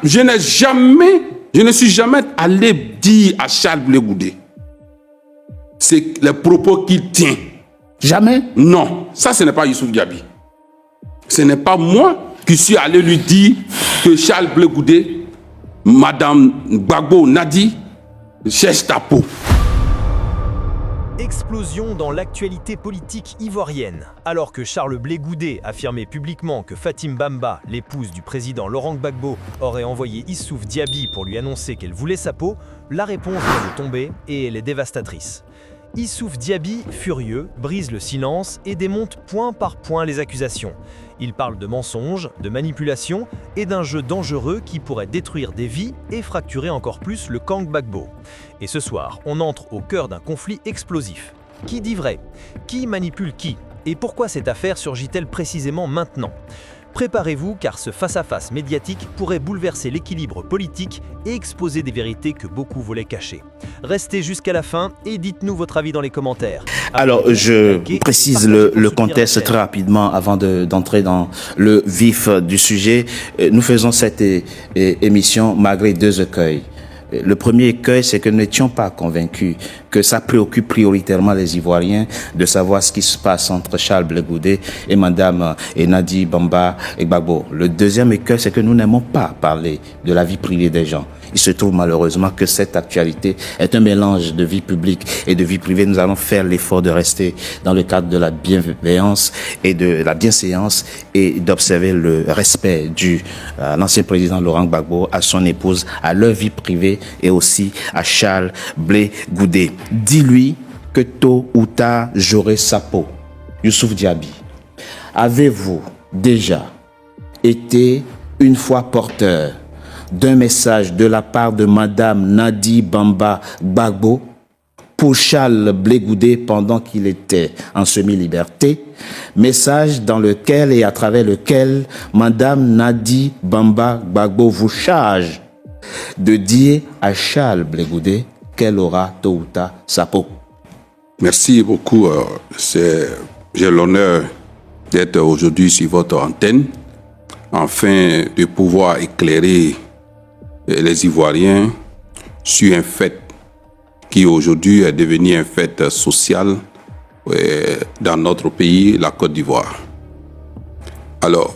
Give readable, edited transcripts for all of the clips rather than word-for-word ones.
je ne suis jamais allé dire à Charles Blé Goudé. C'est les propos qu'il tient. Jamais? Non, ça ce n'est pas Youssouf Diaby. Ce n'est pas moi qui suis allé lui dire que Charles Blé Goudé, Madame Gbagbo Nadi, cherche ta peau. Explosion dans l'actualité politique ivoirienne. Alors que Charles Blé Goudé affirmait publiquement que Fatim Bamba, l'épouse du président Laurent Gbagbo, aurait envoyé Youssouf Diaby pour lui annoncer qu'elle voulait sa peau, la réponse vient de tomber et elle est dévastatrice. Youssouf Diaby, furieux, brise le silence et démonte point par point les accusations. Il parle de mensonges, de manipulation et d'un jeu dangereux qui pourrait détruire des vies et fracturer encore plus le camp Gbagbo. Et ce soir, on entre au cœur d'un conflit explosif. Qui dit vrai? Qui manipule qui? Et pourquoi cette affaire surgit-elle précisément maintenant? Préparez-vous car ce face-à-face médiatique pourrait bouleverser l'équilibre politique et exposer des vérités que beaucoup voulaient cacher. Restez jusqu'à la fin et dites-nous votre avis dans les commentaires. Alors, je précise le contexte très rapidement avant d'entrer dans le vif du sujet. Nous faisons cette émission malgré deux écueils. Le premier écueil, c'est que nous n'étions pas convaincus que ça préoccupe prioritairement les Ivoiriens de savoir ce qui se passe entre Charles Blé Goudé et Madame Nadi Bamba Gbagbo. Le deuxième écueil, c'est que nous n'aimons pas parler de la vie privée des gens. Il se trouve malheureusement que cette actualité est un mélange de vie publique et de vie privée. Nous allons faire l'effort de rester dans le cadre de la bienveillance et de la bienséance et d'observer le respect dû à l'ancien président Laurent Gbagbo, à son épouse, à leur vie privée et aussi à Charles Blé Goudé. Dis-lui que tôt ou tard, j'aurai sa peau. Youssouf Diaby, avez-vous déjà été une fois porteur d'un message de la part de Madame Nadi Bamba Gbagbo pour Charles Blé Goudé pendant qu'il était en semi-liberté, message dans lequel et à travers lequel Madame Nadi Bamba Gbagbo vous charge de dire à Charles Blé Goudé qu'elle aura tôt ou tard sa peau? Merci beaucoup. J'ai l'honneur d'être aujourd'hui sur votre antenne afin de pouvoir éclairer les Ivoiriens sur un fait qui aujourd'hui est devenu un fait social dans notre pays, la Côte d'Ivoire. Alors,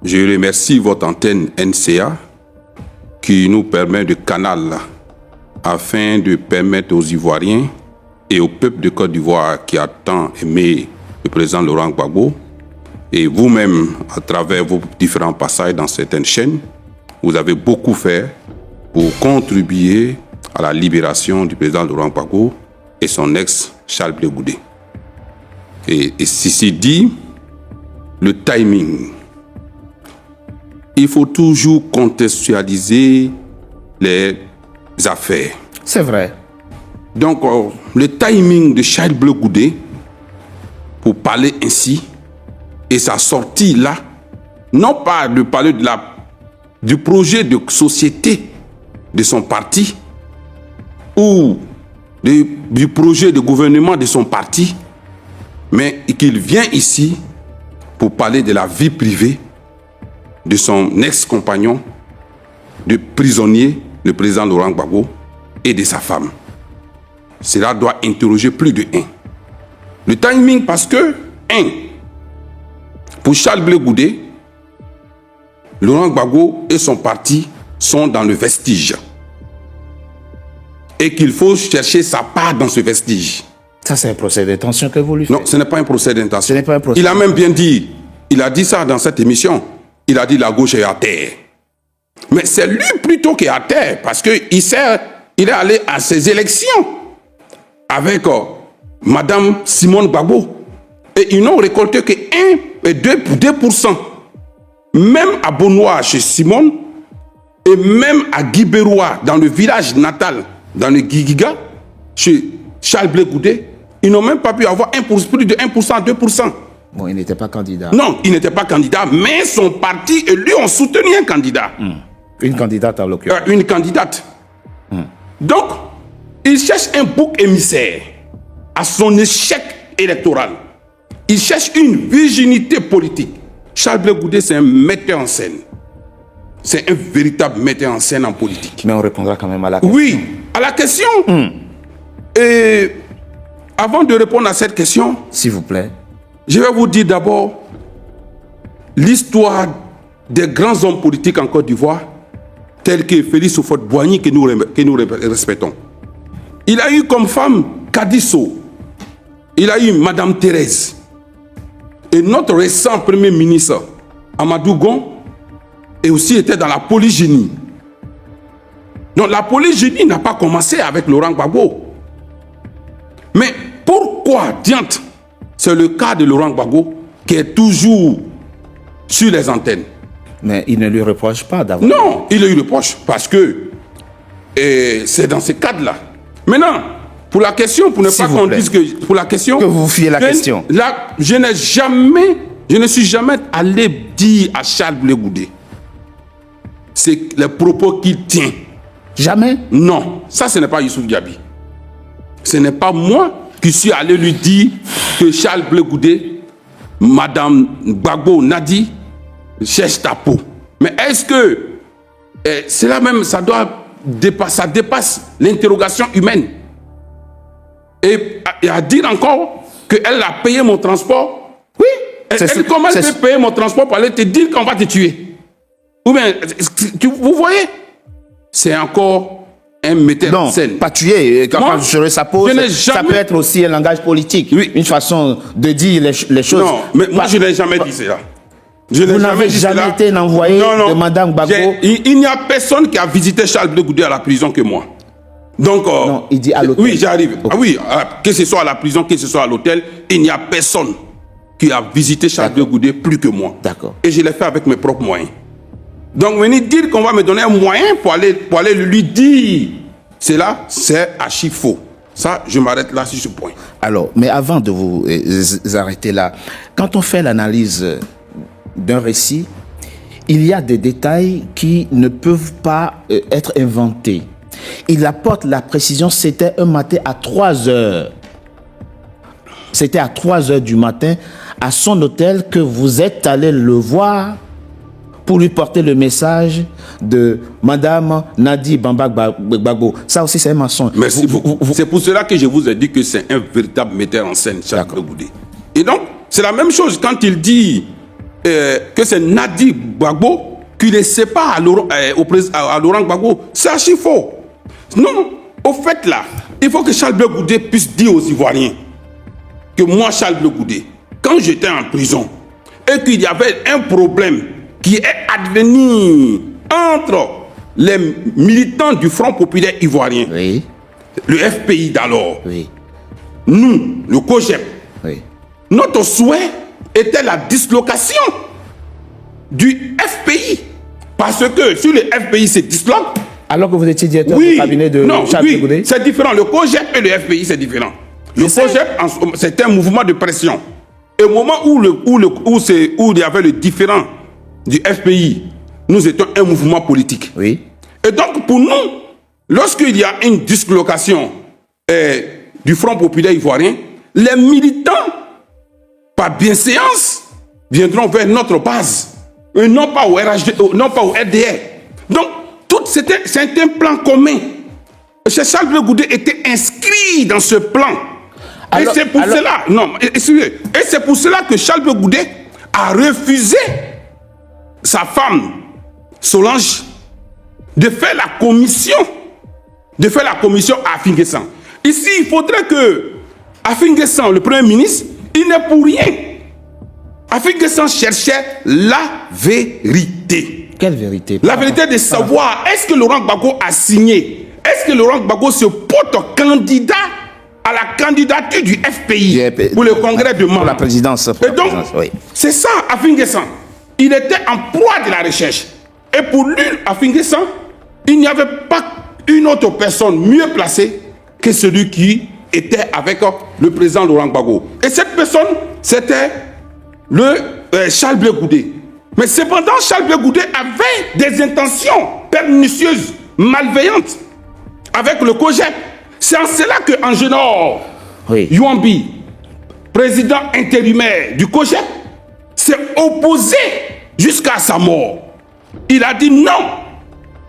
je remercie votre antenne NCA qui nous permet de canal afin de permettre aux Ivoiriens et au peuple de Côte d'Ivoire qui a tant aimé le président Laurent Gbagbo et vous-même à travers vos différents passages dans certaines chaînes, vous avez beaucoup fait pour contribuer à la libération du président Laurent Gbagbo et son ex Charles Blé Goudé. Et ceci dit, le timing. Il faut toujours contextualiser les affaires. C'est vrai. Donc, le timing de Charles Blé Goudé, pour parler ainsi, et sa sortie là, non pas de parler du projet de société de son parti, ou du projet de gouvernement de son parti, mais qu'il vient ici pour parler de la vie privée de son ex-compagnon, de prisonnier, le président Laurent Gbagbo, et de sa femme. Cela doit interroger plus de un. Le timing parce que, pour Charles Blé Goudé, Laurent Gbagbo et son parti sont dans le vestige. Et qu'il faut chercher sa part dans ce vestige. Ça, c'est un procès d'intention que vous lui faites. Non, ce n'est pas un procès d'intention. Ce n'est pas un procès. Il a même bien dit, il a dit ça dans cette émission, il a dit la gauche est à terre. Mais c'est lui plutôt qui est à terre, parce qu'il est allé à ses élections avec Madame Simone Gbagbo. Et ils n'ont récolté que 1 et 2%. Même à Bonois, chez Simone, et même à Guibérois, dans le village natal, dans le Guigiga, chez Charles Blé Goudé, ils n'ont même pas pu avoir plus de 1%, 2%. Bon, il n'était pas candidat. Non, il n'était pas candidat, mais son parti et lui ont soutenu un candidat. Une candidate en l'occurrence. Une candidate. Donc, il cherche un bouc émissaire à son échec électoral. Il cherche une virginité politique. Charles Blé Goudé, c'est un metteur en scène. c'est un véritable metteur en scène en politique. Mais on répondra quand même à la question. Oui, à la question. Et avant de répondre à cette question, s'il vous plaît, je vais vous dire d'abord l'histoire des grands hommes politiques en Côte d'Ivoire, tels que Félix Houphouët-Boigny, que nous respectons. Il a eu comme femme Kadisso, il a eu Madame Thérèse. Et notre récent Premier ministre, Amadou Gon, et aussi était dans la polygénie. Donc la polygénie n'a pas commencé avec Laurent Gbagbo. Mais pourquoi, diante, c'est le cas de Laurent Gbagbo qui est toujours sur les antennes? Mais il ne lui reproche pas d'avoir... Non, il lui reproche parce que c'est dans ce cadre-là. Maintenant, pour la question, pour ne pas qu'on dise que... Pour la question... Que vous fiez la question. Là, je ne suis jamais allé dire à Charles Blé Goudé. C'est les propos qu'il tient. Jamais? Non, ça ce n'est pas Youssouf Diaby. Ce n'est pas moi qui suis allé lui dire que Charles Blé Goudé, Madame Gbagbo Nadi, cherche ta peau. Mais est-ce que cela même, ça dépasse l'interrogation humaine? Et à dire encore qu'elle a payé mon transport? Oui. Comment elle peut payer mon transport pour aller te dire qu'on va te tuer? Ou bien, vous voyez? C'est encore un metteur en scène. Non, pas tuer. Quand je serai sa peau, ça peut être aussi un langage politique. Oui. Une façon de dire les choses. Non, mais moi je n'ai jamais dit cela. Vous n'avez jamais été envoyé de Madame Gbagbo? Il n'y a personne qui a visité Charles Blé Goudé à la prison que moi. Donc, non, il dit à l'hôtel. Oui, j'arrive. Ah oui, que ce soit à la prison, que ce soit à l'hôtel, il n'y a personne qui a visité Charles Blé Goudé plus que moi. D'accord. Et je l'ai fait avec mes propres moyens. Donc, venir dire qu'on va me donner un moyen pour aller lui dire cela, c'est archi faux. Ça, je m'arrête là sur ce point. Alors, mais avant de vous arrêter là, quand on fait l'analyse d'un récit, il y a des détails qui ne peuvent pas être inventés. Il apporte la précision, c'était un matin à 3 heures. C'était à 3 heures du matin, à son hôtel, que vous êtes allé le voir pour lui porter le message de Madame Nadi Bamba Gbagbo. Ça aussi, c'est un mensonge. Merci beaucoup. C'est pour cela que je vous ai dit que c'est un véritable metteur en scène, Charles Blé Goudé. Et donc, c'est la même chose quand il dit que c'est Nadi Gbagbo qui ne sait pas à Laurent Gbagbo. C'est archi faux. Non, au fait là, il faut que Charles Blé Goudé puisse dire aux Ivoiriens que moi, Charles Blé Goudé, quand j'étais en prison et qu'il y avait un problème qui est advenu entre les militants du Front populaire ivoirien, oui, le FPI d'alors, oui, nous, le COGEP, oui, notre souhait était la dislocation du FPI. Parce que si le FPI se disloque... Alors que vous étiez directeur du cabinet de Charles Blé Goudé? C'est différent. Le COGEP et le FPI, c'est différent. Le COGEP, c'était un mouvement de pression. Et au moment où il y avait le différent du FPI, nous étions un mouvement politique. Oui. Et donc, pour nous, lorsqu'il y a une dislocation du Front populaire ivoirien, les militants, par bienséance, viendront vers notre base. Et non pas au RDR. Donc, c'est un plan commun. Charles Blé Goudé était inscrit dans ce plan. Et c'est pour cela... Non, excusez. Et c'est pour cela que Charles Blé Goudé a refusé sa femme, Solange, de faire la commission à Afinguessan. Ici, il faudrait que Afinguessan, le Premier ministre, il n'est pour rien. Afinguessan cherchait la vérité. Quelle vérité? La vérité de savoir, est-ce que Laurent Gbagbo a signé? Est-ce que Laurent Gbagbo se porte candidat à la candidature du FPI pour le congrès de Mans? Pour la présidence. Et donc, c'est ça, Afinguessan. Il était en proie de la recherche. Et pour lui, Afinguessan, il n'y avait pas une autre personne mieux placée que celui qui était avec le président Laurent Gbagbo. Et cette personne, c'était Charles Blé Goudé. Mais cependant, Charles Blé Goudé avait des intentions pernicieuses, malveillantes, avec le COGEP. C'est en cela que Angenor Youambi, président intérimaire du COGEP, s'est opposé jusqu'à sa mort. Il a dit non,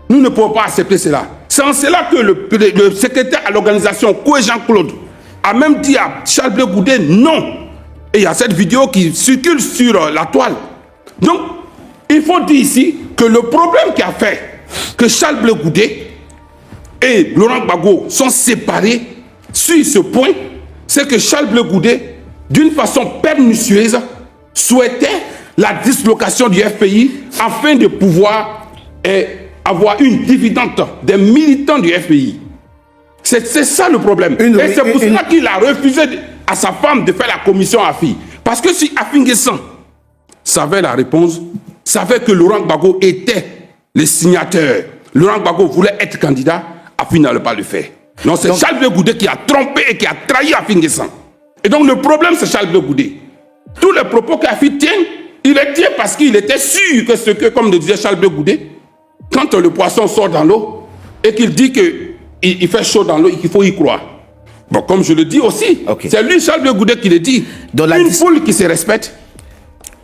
nous ne pouvons pas accepter cela. C'est en cela que le secrétaire à l'organisation, Koué Jean-Claude, a même dit à Charles Blé Goudé non. Et il y a cette vidéo qui circule sur la toile. Donc, il faut dire ici que le problème qui a fait que Charles Blé Goudé et Laurent Gbagbo sont séparés sur ce point, c'est que Charles Blé Goudé, d'une façon pernicieuse, souhaitait la dislocation du FPI afin de pouvoir avoir une dividende des militants du FPI. C'est ça le problème. Et c'est pour cela qu'il a refusé à sa femme de faire la commission AFI. Parce que si Afin Guessan savait la réponse, savait que Laurent Gbagbo était le signateur, Laurent Gbagbo voulait être candidat, Afin n'allait pas le faire. Non, c'est Charles Blé Goudé qui a trompé et qui a trahi Afin Guessan. Et donc le problème, c'est Charles Blé Goudé. Tous les propos qu'Afin tient, il les tient parce qu'il était sûr que, comme le disait Charles Blé Goudé, quand le poisson sort dans l'eau et qu'il dit qu'il fait chaud dans l'eau, il faut y croire. Bon, comme je le dis aussi, c'est lui, Charles Blé Goudé, qui le dit. Une foule qui se respecte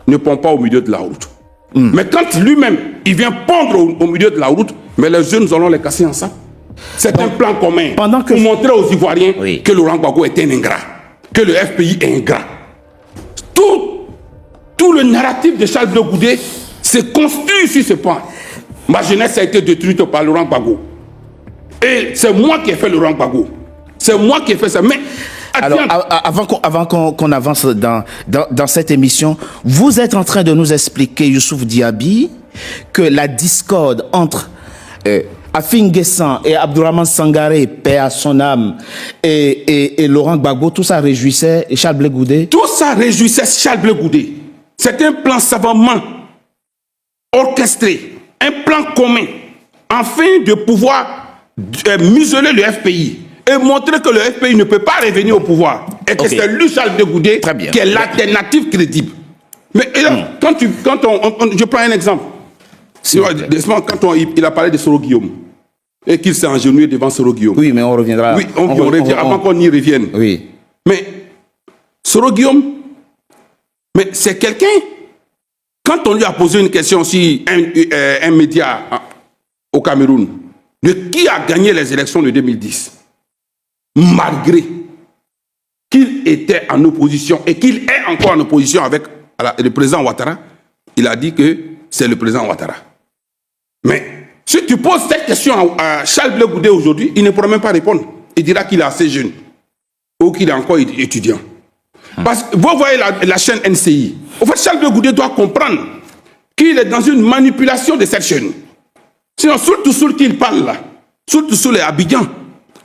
ne pond pas au milieu de la route. Mais quand lui-même, il vient pondre au milieu de la route, mais les jeunes allons les casser ensemble. C'est un plan commun pour montrer aux Ivoiriens que Laurent Gbagbo est un ingrat, que le FPI est ingrat. Tout le narratif de Charles Blé Goudé se construit sur ce point. Ma jeunesse a été détruite par Laurent Gbagbo. Et c'est moi qui ai fait Laurent Gbagbo. C'est moi qui ai fait ça. Mais alors, avant qu'on avance dans cette émission, vous êtes en train de nous expliquer, Youssouf Diaby, que la discorde entre Afin Guessan et Abdourahmane Sangaré, paix à son âme, et Laurent Gbagbo, tout ça réjouissait Charles Blé Goudé? Tout ça réjouissait Charles Blé Goudé. C'est un plan savamment orchestré, un plan commun, afin de pouvoir museler le FPI et montrer que le FPI ne peut pas revenir au pouvoir. Et que c'est lui, Charles Blé Goudé, qui est l'alternative crédible. Mais je prends un exemple. Quand il a parlé de Soro Guillaume et qu'il s'est agenouillé devant Soro Guillaume. Oui, mais on reviendra. Oui, on revient avant qu'on y revienne. Oui. Mais Soro Guillaume, mais c'est quelqu'un, quand on lui a posé une question sur un média au Cameroun, de qui a gagné les élections de 2010, malgré qu'il était en opposition et qu'il est encore en opposition avec le président Ouattara, il a dit que c'est le président Ouattara. Mais si tu poses cette question à Charles Blé Goudé aujourd'hui, il ne pourra même pas répondre. Il dira qu'il est assez jeune ou qu'il est encore étudiant. Parce que vous voyez la chaîne NCI. En fait, Charles Blé Goudé doit comprendre qu'il est dans une manipulation de cette chaîne. Sinon, Soul qu'il parle là, Soul est Abidjan.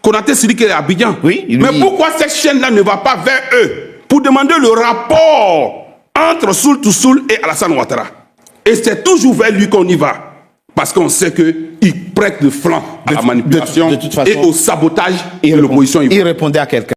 Konaté Sidiki est Abidjan. Oui, mais pourquoi cette chaîne-là ne va pas vers eux pour demander le rapport entre Soul et Alassane Ouattara? Et c'est toujours vers lui qu'on y va. Parce qu'on sait qu'il prête le flanc à la manipulation et au sabotage de l'opposition. Il répondait à quelqu'un.